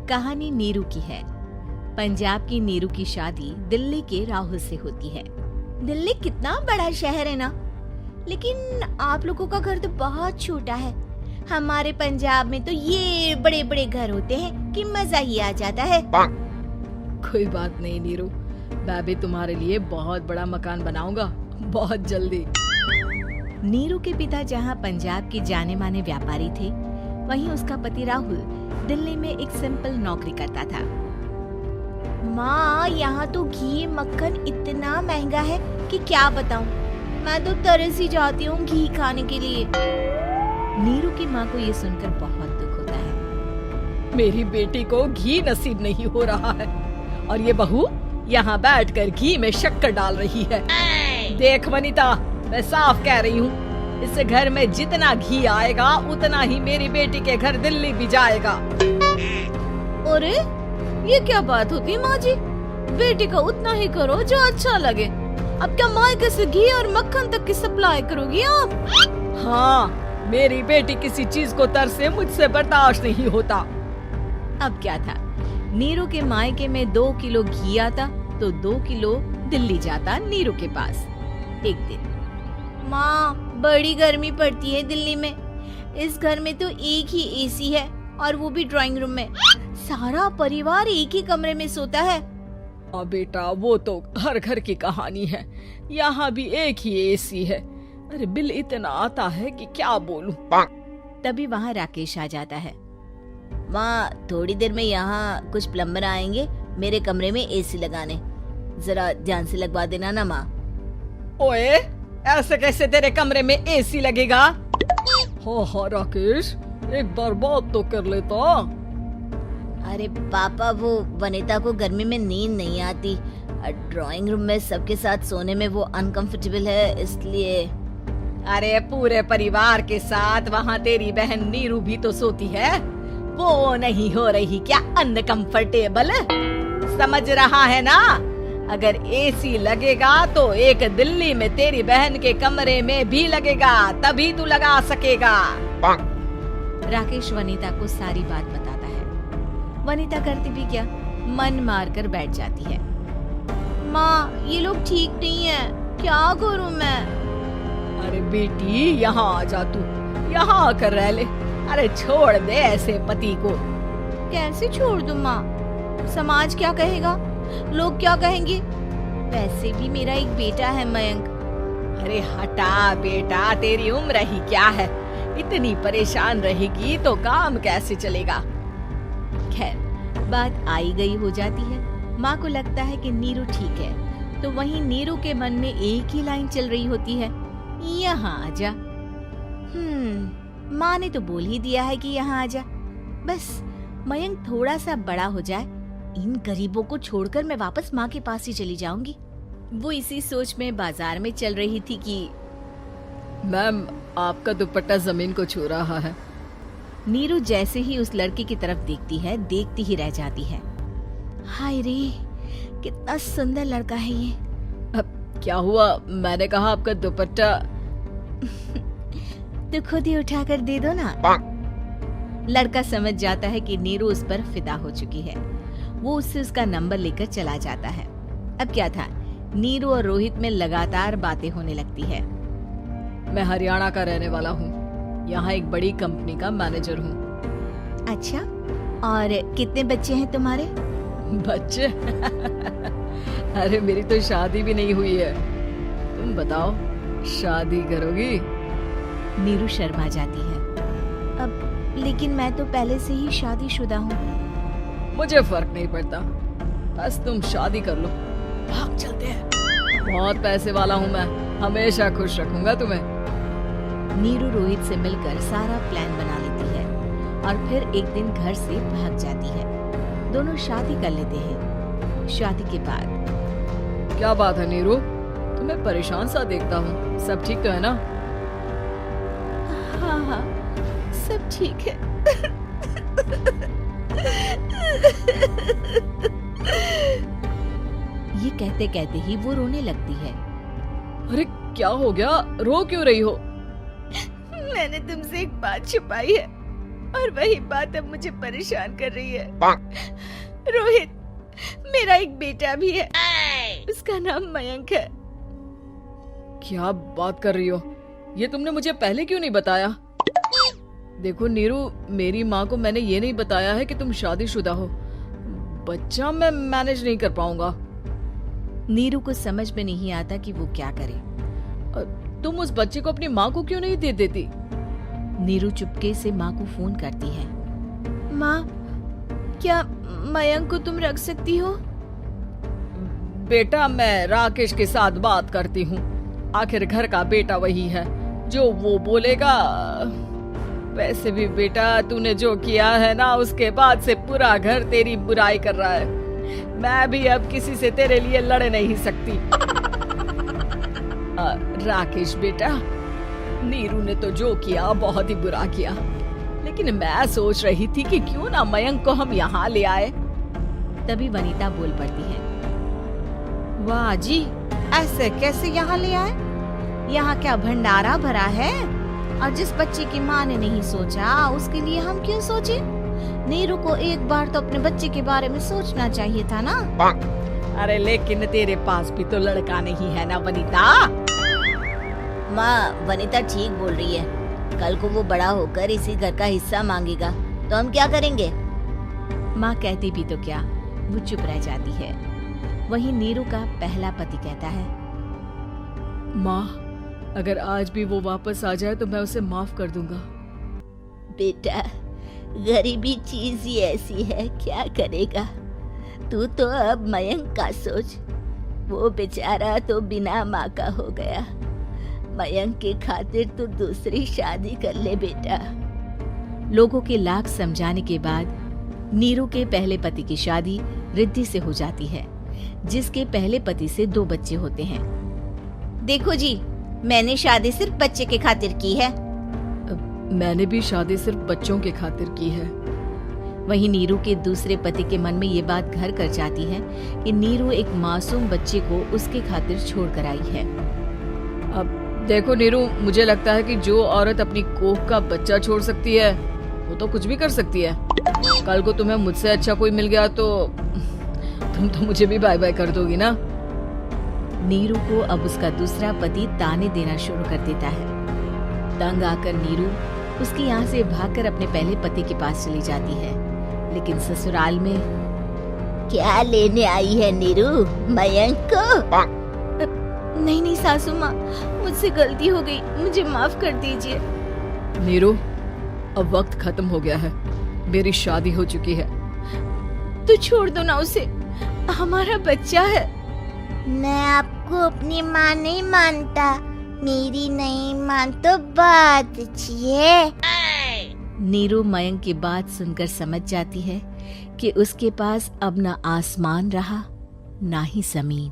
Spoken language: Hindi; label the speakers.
Speaker 1: कहानी नीरू की है। पंजाब की नीरू की शादी दिल्ली के राहुल से होती है। दिल्ली कितना बड़ा शहर है ना, लेकिन आप लोगों का घर तो बहुत छोटा है। हमारे पंजाब में तो ये बड़े बड़े घर होते हैं कि मजा ही आ जाता है।
Speaker 2: कोई बात नहीं नीरू, मैं भी तुम्हारे लिए बहुत बड़ा मकान बनाऊंगा बहुत जल्दी।
Speaker 1: नीरू के पिता जहाँ पंजाब के जाने माने व्यापारी थे, वहीं उसका पति राहुल दिल्ली में एक सिंपल नौकरी करता था। माँ, यहाँ तो घी मक्खन इतना महंगा है कि क्या बताऊँ। मैं तो तरस ही जाती हूँ घी खाने के लिए। नीरू की माँ को ये सुनकर बहुत दुख होता है।
Speaker 2: मेरी बेटी को घी नसीब नहीं हो रहा है और ये बहू यहाँ बैठकर घी में शक्कर डाल रही है। देख वनिता, मैं साफ कह रही हूँ, इस घर में जितना घी आएगा उतना ही मेरी बेटी के घर दिल्ली भी जाएगा।
Speaker 1: अरे ये क्या बात होती है माँ जी? बेटी का उतना ही करो जो अच्छा लगे। अब क्या मायके से घी और मक्खन तक की सप्लाई करोगी आप?
Speaker 2: हाँ, मेरी बेटी किसी चीज को तरसे मुझसे बर्दाश्त नहीं होता।
Speaker 1: अब क्या था, नीरू के मायके में 2 किलो घी आता तो 2 किलो दिल्ली जाता नीरू के पास। एक दिन, माँ बड़ी गर्मी पड़ती है दिल्ली में। इस घर में तो एक ही एसी है और वो भी ड्राइंग रूम में। सारा परिवार एक ही कमरे में सोता है।
Speaker 2: बेटा, वो तो हर घर की कहानी है। यहाँ भी एक ही एसी है। अरे बिल इतना आता है कि क्या बोलूं।
Speaker 1: तभी वहाँ राकेश आ जाता है। माँ, थोड़ी देर में यहाँ कुछ प्लम्बर आएंगे मेरे कमरे में एसी लगाने। जरा ध्यान से लगवा देना ना माँ।
Speaker 2: ओए, ऐसे कैसे तेरे कमरे में एसी लगेगा? हाँ राकेश, एक बार बात तो कर लेता।
Speaker 1: अरे पापा, वो वनिता को गर्मी में नींद नहीं आती। ड्राइंग रूम में सबके साथ सोने में वो अनकंफर्टेबल है, इसलिए।
Speaker 2: अरे पूरे परिवार के साथ वहाँ तेरी बहन नीरू भी तो सोती है। वो नहीं हो रही क्या अनकंफर्टेबल? समझ रहा है ना? अगर एसी लगेगा तो एक दिल्ली में तेरी बहन के कमरे में भी लगेगा, तभी तू लगा सकेगा।
Speaker 1: राकेश वनिता को सारी बात बताता है। वनिता करती भी क्या, मन मार कर बैठ जाती है। माँ, ये लोग ठीक नहीं है, क्या करूँ मैं?
Speaker 2: अरे बेटी, यहाँ आ जा, तू यहाँ आकर रह ले। अरे छोड़ दे ऐसे पति को।
Speaker 1: कैसे छोड़ दूँ माँ? समाज क्या कहेगा, लोग क्या कहेंगे? वैसे भी मेरा एक बेटा है मयंक।
Speaker 2: अरे हटा बेटा, तेरी उम्र ही क्या है? इतनी परेशान रहेगी तो काम कैसे चलेगा?
Speaker 1: खैर, बात आई गई हो जाती है। माँ को लगता है कि नीरू ठीक है, तो वहीं नीरू के मन में एक ही लाइन चल रही होती है, यहाँ आजा। माँ ने तो बोल ही दिया है कि यहाँ आजा। बस मयंक थोड़ा सा बड़ा हो जाए, इन गरीबों को छोड़कर मैं वापस माँ के पास ही चली जाऊंगी। वो इसी सोच में बाजार में चल रही थी कि
Speaker 2: मैम, आपका दुपट्टा जमीन को छू रहा है।
Speaker 1: नीरू जैसे ही उस लड़की की तरफ देखती है, देखती ही रह जाती है। हाय रे, कितना सुंदर लड़का है ये।
Speaker 2: अब क्या हुआ? मैंने कहा आपका दुपट्टा।
Speaker 1: तो खुद ही उठाकर दे दो ना। लड़का समझ जाता है कि नीरू उस पर फिदा हो चुकी है। वो उससे उसका नंबर लेकर चला जाता है। अब क्या था, नीरू और रोहित में लगातार बातें होने लगती है।
Speaker 2: मैं हरियाणा का रहने वाला हूँ, यहाँ एक बड़ी कंपनी का मैनेजर हूँ।
Speaker 1: अच्छा, और कितने बच्चे हैं तुम्हारे?
Speaker 2: बच्चे? अरे मेरी तो शादी भी नहीं हुई है। तुम बताओ, शादी करोगी?
Speaker 1: नीरू शर्मा जाती है। अब लेकिन मैं तो पहले से ही शादीशुदा हूँ।
Speaker 2: मुझे फर्क नहीं पड़ता, बस तुम शादी कर लो। भाग चलते हैं। बहुत पैसे वाला हूँ मैं, हमेशा खुश रखूंगा तुम्हें।
Speaker 1: नीरू रोहित से मिलकर सारा प्लान बना लेती है और फिर एक दिन घर से भाग जाती है। दोनों शादी कर लेते हैं। शादी के बाद।
Speaker 2: क्या बात है नीरू, तुम्हें परेशान सा देखता हूँ, सब ठीक तो है ना?
Speaker 1: हाँ, सब ठीक है। ये कहते कहते ही वो रोने लगती है।
Speaker 2: अरे क्या हो गया, रो क्यों रही हो?
Speaker 1: मैंने तुमसे एक बात छुपाई है। और वही बात अब मुझे परेशान कर रही है। रोहित, मेरा एक बेटा भी है, उसका नाम मयंक है।
Speaker 2: क्या बात कर रही हो? ये तुमने मुझे पहले क्यों नहीं बताया? देखो नीरू, मेरी माँ को मैंने ये नहीं बताया है कि तुम शादीशुदा हो। बच्चा मैं मैनेज नहीं कर पाऊंगा।
Speaker 1: नीरू को समझ में नहीं आता कि वो क्या करे।
Speaker 2: तुम उस बच्चे को अपनी माँ को क्यों नहीं दे देती?
Speaker 1: नीरू चुपके से माँ को फोन करती है। माँ, क्या मयंक को तुम रख सकती हो?
Speaker 2: बेटा, मैं राकेश के साथ बात करती हूँ। आखिर घर का बेटा वही है, जो वो बोलेगा। वैसे भी बेटा, तूने जो किया है ना, उसके बाद से पूरा घर तेरी बुराई कर रहा है। मैं भी अब किसी से तेरे लिए लड़ नहीं सकती। राकेश बेटा, नीरू ने तो जो किया बहुत ही बुरा किया, लेकिन मैं सोच रही थी कि क्यों ना मयंक को हम यहाँ ले आए।
Speaker 1: तभी वनीता बोल पड़ती है। वाह जी, ऐसे कैसे यहाँ ले आए? यहाँ क्या भंडारा भरा है? और जिस बच्चे की माँ ने नहीं सोचा, उसके लिए हम क्यों सोचे? नीरू को एक बार तो अपने बच्चे के बारे में सोचना चाहिए था ना।
Speaker 2: अरे लेकिन तेरे पास भी तो लड़का नहीं है ना वनीता।
Speaker 3: माँ, वनीता ठीक बोल रही है। कल को वो बड़ा होकर इसी घर का हिस्सा मांगेगा तो हम क्या करेंगे?
Speaker 1: माँ कहती भी तो क्या, वो चुप रह जाती है। वहीं नीरू का पहला पति कहता है।
Speaker 2: माँ, अगर आज भी वो वापस आ जाए तो मैं उसे माफ कर दूंगा।
Speaker 3: बेटा, गरीबी चीज ही ऐसी है, क्या करेगा? तू तो अब मयंक का सोच। वो बेचारा तो बिना माँ का हो गया। मयंक के खातिर तू दूसरी शादी कर ले बेटा।
Speaker 1: लोगों के लाख समझाने के बाद नीरू के पहले पति की शादी रिद्धि से हो जाती है, जिसके पहले पति से 2 बच्चे होते हैं।
Speaker 3: देखो जी, मैंने शादी सिर्फ बच्चे के खातिर की है।
Speaker 2: मैंने भी शादी सिर्फ बच्चों के खातिर की है।
Speaker 1: वहीं नीरू के दूसरे पति के मन में ये बात घर कर जाती है कि नीरू एक मासूम बच्चे को उसके खातिर छोड़ कर आई है।
Speaker 2: अब देखो नीरू, मुझे लगता है कि जो औरत अपनी कोख का बच्चा छोड़ सकती है, वो तो कुछ भी कर सकती है। कल को तुम्हें मुझसे अच्छा कोई मिल गया तो तुम तो मुझे भी बाय बाय कर दोगी ना।
Speaker 1: नीरू को अब उसका दूसरा पति ताने देना शुरू कर देता है। तंग आकर नीरू उसके यहाँ से भागकर अपने पहले पति के पास चली जाती है, लेकिन ससुराल में
Speaker 3: क्या लेने आई है नीरू, मयंक को?
Speaker 1: नहीं नहीं सासू माँ, मुझसे गलती हो गई, मुझे माफ कर दीजिए।
Speaker 2: नीरू, अब वक्त खत्म हो गया है, मेरी शादी हो चुकी है।
Speaker 1: तो छोड़ दो ना उसे, हमारा बच्चा है।
Speaker 3: मैं आपको अपनी माँ नहीं मानता। मेरी नहीं मान तो बात अच्छी है।
Speaker 1: नीरू मयंक की बात सुनकर समझ जाती है कि उसके पास अब ना आसमान रहा ना ही जमीन।